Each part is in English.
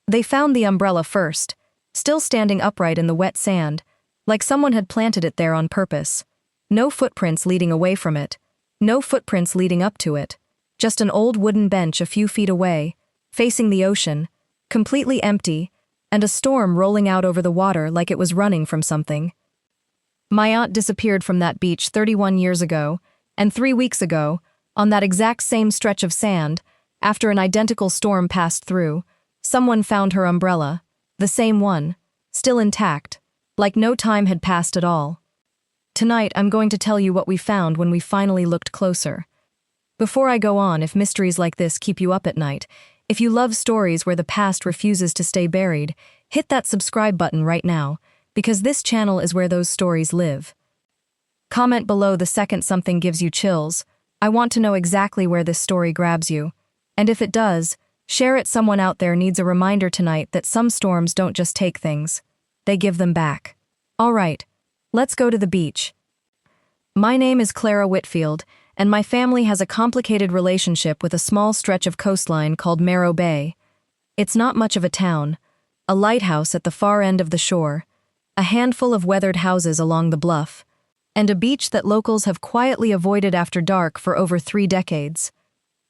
They found the umbrella first, still standing upright in the wet sand, like someone had planted it there on purpose. No footprints leading away from it, no footprints leading up to it, just an old wooden bench a few feet away, facing the ocean, completely empty, and a storm rolling out over the water like it was running from something. My aunt disappeared from that beach 31 years ago, and 3 weeks ago, on that exact same stretch of sand, after an identical storm passed through, someone found her umbrella, the same one, still intact, like no time had passed at all. Tonight I'm going to tell you what we found when we finally looked closer. Before I go on, if mysteries like this keep you up at night, if you love stories where the past refuses to stay buried, hit that subscribe button right now, because this channel is where those stories live. Comment below the second something gives you chills. I want to know exactly where this story grabs you. And if it does, share it. Someone out there needs a reminder tonight that some storms don't just take things, they give them back. All right, let's go to the beach. My name is Clara Whitfield, and my family has a complicated relationship with a small stretch of coastline called Morro Bay. It's not much of a town, a lighthouse at the far end of the shore, a handful of weathered houses along the bluff, and a beach that locals have quietly avoided after dark for over 3 decades.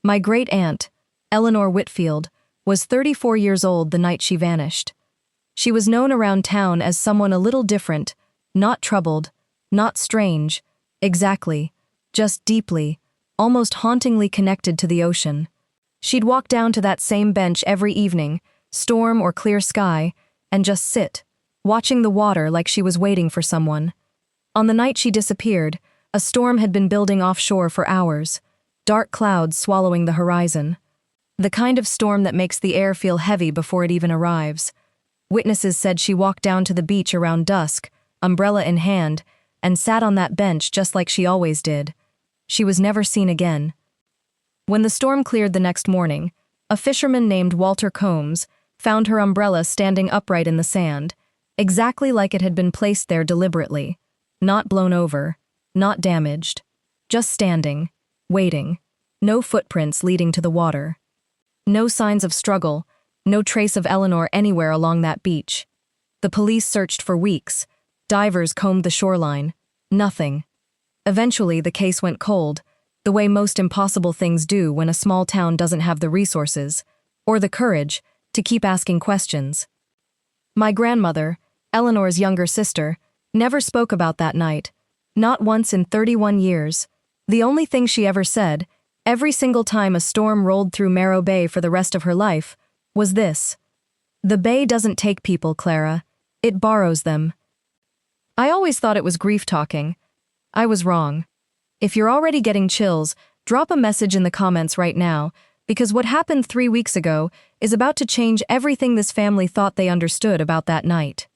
My great-aunt, Eleanor Whitfield, was 34 years old the night she vanished. She was known around town as someone a little different, not troubled, not strange, exactly, just deeply, almost hauntingly connected to the ocean. She'd walk down to that same bench every evening, storm or clear sky, and just sit, watching the water like she was waiting for someone. On the night she disappeared, a storm had been building offshore for hours, dark clouds swallowing the horizon. The kind of storm that makes the air feel heavy before it even arrives. Witnesses said she walked down to the beach around dusk, umbrella in hand, and sat on that bench just like she always did. She was never seen again. When the storm cleared the next morning, a fisherman named Walter Combs found her umbrella standing upright in the sand, exactly like it had been placed there deliberately, not blown over, not damaged, just standing, waiting, no footprints leading to the water. No signs of struggle, no trace of Eleanor anywhere along that beach. The police searched for weeks. Divers combed the shoreline. Nothing. Eventually, the case went cold, the way most impossible things do when a small town doesn't have the resources, or the courage, to keep asking questions. My grandmother, Eleanor's younger sister, never spoke about that night, not once in 31 years. The only thing she ever said, every single time a storm rolled through Morro Bay for the rest of her life, was this: "The bay doesn't take people, Clara. It borrows them." I always thought it was grief talking. I was wrong. If you're already getting chills, drop a message in the comments right now, because what happened 3 weeks ago is about to change everything this family thought they understood about that night.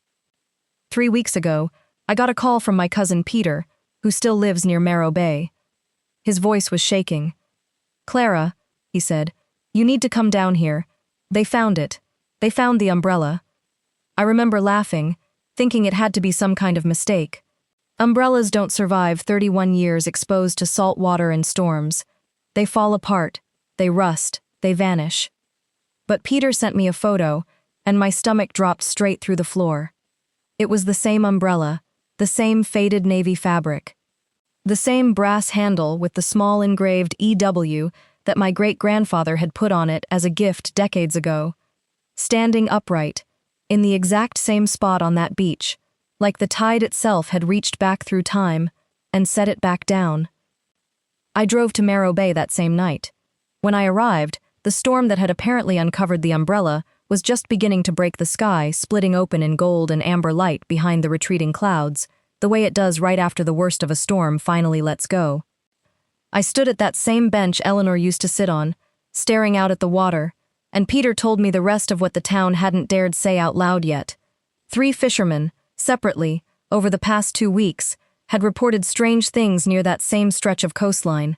3 weeks ago, I got a call from my cousin Peter, who still lives near Morro Bay. His voice was shaking. "Clara," he said, "you need to come down here. They found it. They found the umbrella." I remember laughing, thinking it had to be some kind of mistake. Umbrellas don't survive 31 years exposed to salt water and storms. They fall apart, they rust, they vanish. But Peter sent me a photo, and my stomach dropped straight through the floor. It was the same umbrella, the same faded navy fabric, the same brass handle with the small engraved EW that my great-grandfather had put on it as a gift decades ago, standing upright, in the exact same spot on that beach, like the tide itself had reached back through time and set it back down. I drove to Morro Bay that same night. When I arrived, the storm that had apparently uncovered the umbrella was just beginning to break the sky, splitting open in gold and amber light behind the retreating clouds, the way it does right after the worst of a storm finally lets go. I stood at that same bench Eleanor used to sit on, staring out at the water, and Peter told me the rest of what the town hadn't dared say out loud yet. 3 fishermen, separately, over the past 2 weeks, had reported strange things near that same stretch of coastline.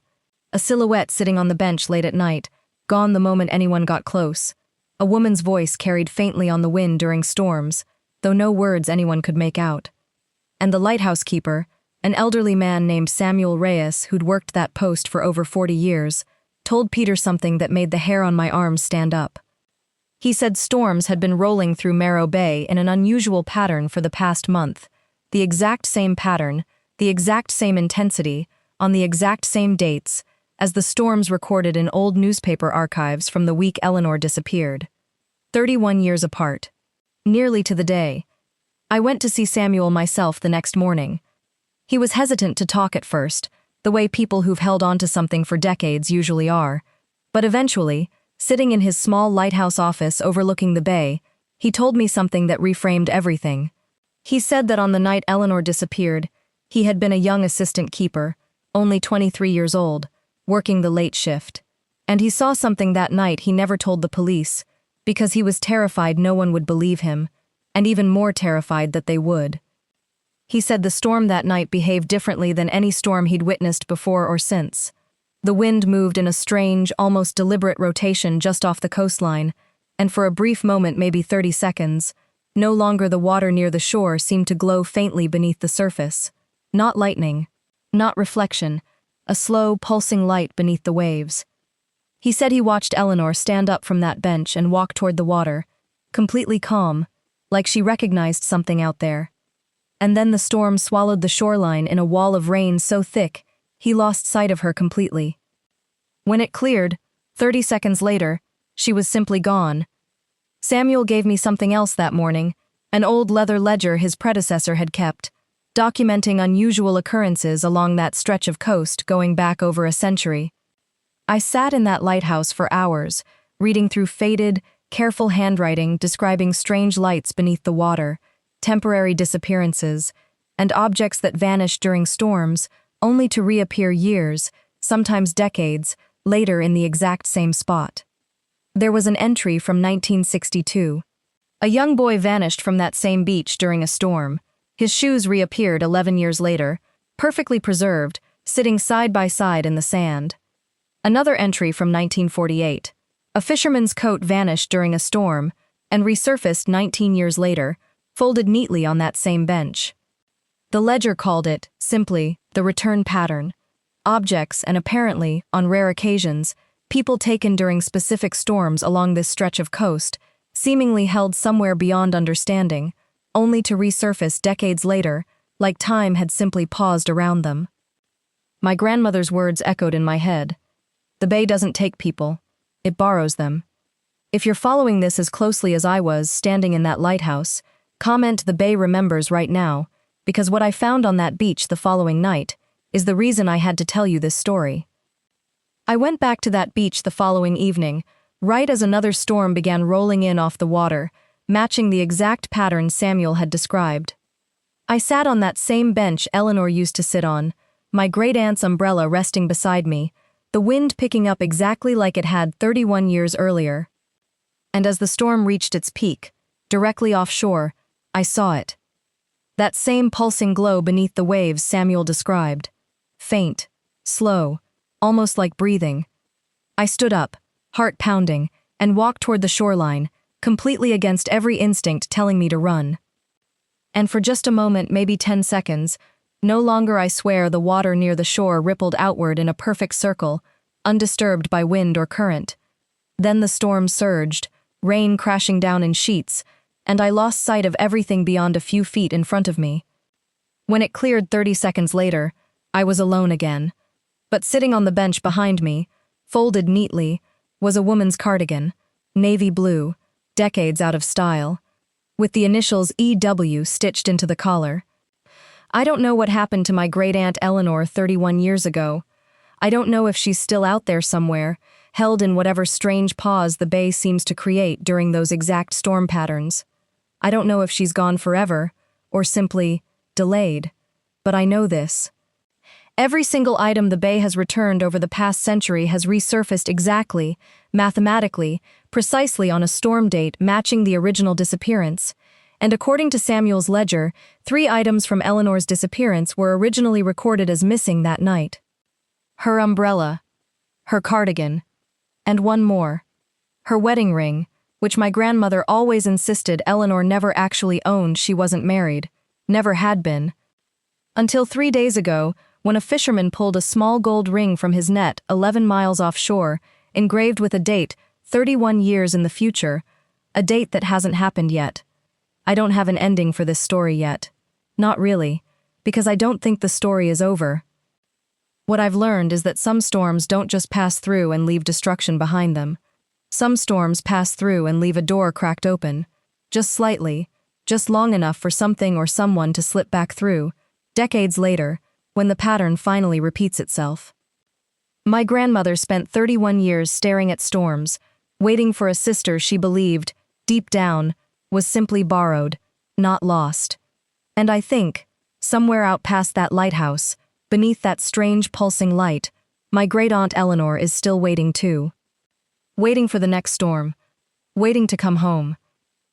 A silhouette sitting on the bench late at night, gone the moment anyone got close. A woman's voice carried faintly on the wind during storms, though no words anyone could make out. And the lighthouse keeper, an elderly man named Samuel Reyes who'd worked that post for over 40 years, told Peter something that made the hair on my arms stand up. He said storms had been rolling through Marrow Bay in an unusual pattern for the past month. The exact same pattern, the exact same intensity, on the exact same dates, as the storms recorded in old newspaper archives from the week Eleanor disappeared. 31 years apart. Nearly to the day. I went to see Samuel myself the next morning. He was hesitant to talk at first, the way people who've held on to something for decades usually are. But eventually, sitting in his small lighthouse office overlooking the bay, he told me something that reframed everything. He said that on the night Eleanor disappeared, he had been a young assistant keeper, only 23 years old, working the late shift. And he saw something that night he never told the police, because he was terrified no one would believe him, and even more terrified that they would. He said the storm that night behaved differently than any storm he'd witnessed before or since. The wind moved in a strange, almost deliberate rotation just off the coastline, and for a brief moment, maybe 30 seconds, no longer the water near the shore seemed to glow faintly beneath the surface. Not lightning, not reflection, a slow, pulsing light beneath the waves. He said he watched Eleanor stand up from that bench and walk toward the water, completely calm, like she recognized something out there. And then the storm swallowed the shoreline in a wall of rain so thick, he lost sight of her completely. When it cleared, 30 seconds later, she was simply gone. Samuel gave me something else that morning, an old leather ledger his predecessor had kept, documenting unusual occurrences along that stretch of coast going back over a century. I sat in that lighthouse for hours, reading through faded, careful handwriting describing strange lights beneath the water, temporary disappearances, and objects that vanished during storms, only to reappear years, sometimes decades, later in the exact same spot. There was an entry from 1962. A young boy vanished from that same beach during a storm. His shoes reappeared 11 years later, perfectly preserved, sitting side by side in the sand. Another entry from 1948. A fisherman's coat vanished during a storm and resurfaced 19 years later, folded neatly on that same bench. The ledger called it, simply, the return pattern. Objects and apparently, on rare occasions, people taken during specific storms along this stretch of coast, seemingly held somewhere beyond understanding, only to resurface decades later, like time had simply paused around them. My grandmother's words echoed in my head. The bay doesn't take people, it borrows them. If you're following this as closely as I was, standing in that lighthouse, comment "The bay remembers" right now, because what I found on that beach the following night is the reason I had to tell you this story. I went back to that beach the following evening, right as another storm began rolling in off the water, matching the exact pattern Samuel had described. I sat on that same bench Eleanor used to sit on, my great-aunt's umbrella resting beside me, the wind picking up exactly like it had 31 years earlier. And as the storm reached its peak, directly offshore, I saw it. That same pulsing glow beneath the waves Samuel described. Faint, slow, almost like breathing. I stood up, heart pounding, and walked toward the shoreline, completely against every instinct telling me to run. And for just a moment, maybe 10 seconds, no longer, I swear, the water near the shore rippled outward in a perfect circle, undisturbed by wind or current. Then the storm surged, rain crashing down in sheets, and I lost sight of everything beyond a few feet in front of me. When it cleared 30 seconds later, I was alone again. But sitting on the bench behind me, folded neatly, was a woman's cardigan, navy blue, decades out of style, with the initials EW stitched into the collar. I don't know what happened to my great-aunt Eleanor 31 years ago. I don't know if she's still out there somewhere, held in whatever strange pause the bay seems to create during those exact storm patterns. I don't know if she's gone forever, or simply delayed. But I know this. Every single item the bay has returned over the past century has resurfaced exactly, mathematically, precisely on a storm date matching the original disappearance. And according to Samuel's ledger, 3 items from Eleanor's disappearance were originally recorded as missing that night. Her umbrella, her cardigan, and one more. Her wedding ring, which my grandmother always insisted Eleanor never actually owned. She wasn't married, never had been. Until 3 days ago, when a fisherman pulled a small gold ring from his net 11 miles offshore, engraved with a date 31 years in the future, A date that hasn't happened yet. I don't have an ending for this story yet. Not really, because I don't think the story is over. What I've learned is that some storms don't just pass through and leave destruction behind them. Some storms pass through and leave a door cracked open. Just slightly, just long enough for something or someone to slip back through, decades later, when the pattern finally repeats itself. My grandmother spent 31 years staring at storms, waiting for a sister she believed, deep down, was simply borrowed, not lost. And I think, somewhere out past that lighthouse, beneath that strange pulsing light, my great-aunt Eleanor is still waiting too. Waiting for the next storm. Waiting to come home.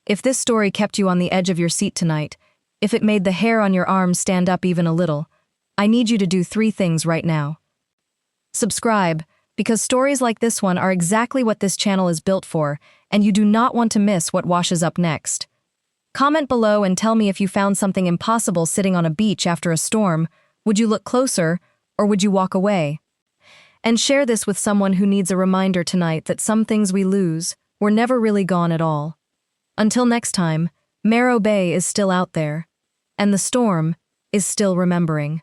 If this story kept you on the edge of your seat tonight, if it made the hair on your arms stand up even a little, I need you to do 3 things right now. Subscribe, because stories like this one are exactly what this channel is built for, and you do not want to miss what washes up next. Comment below and tell me if you found something impossible sitting on a beach after a storm. Would you look closer, or would you walk away? And share this with someone who needs a reminder tonight that some things we lose were never really gone at all. Until next time, Marrow Bay is still out there, and the storm is still remembering.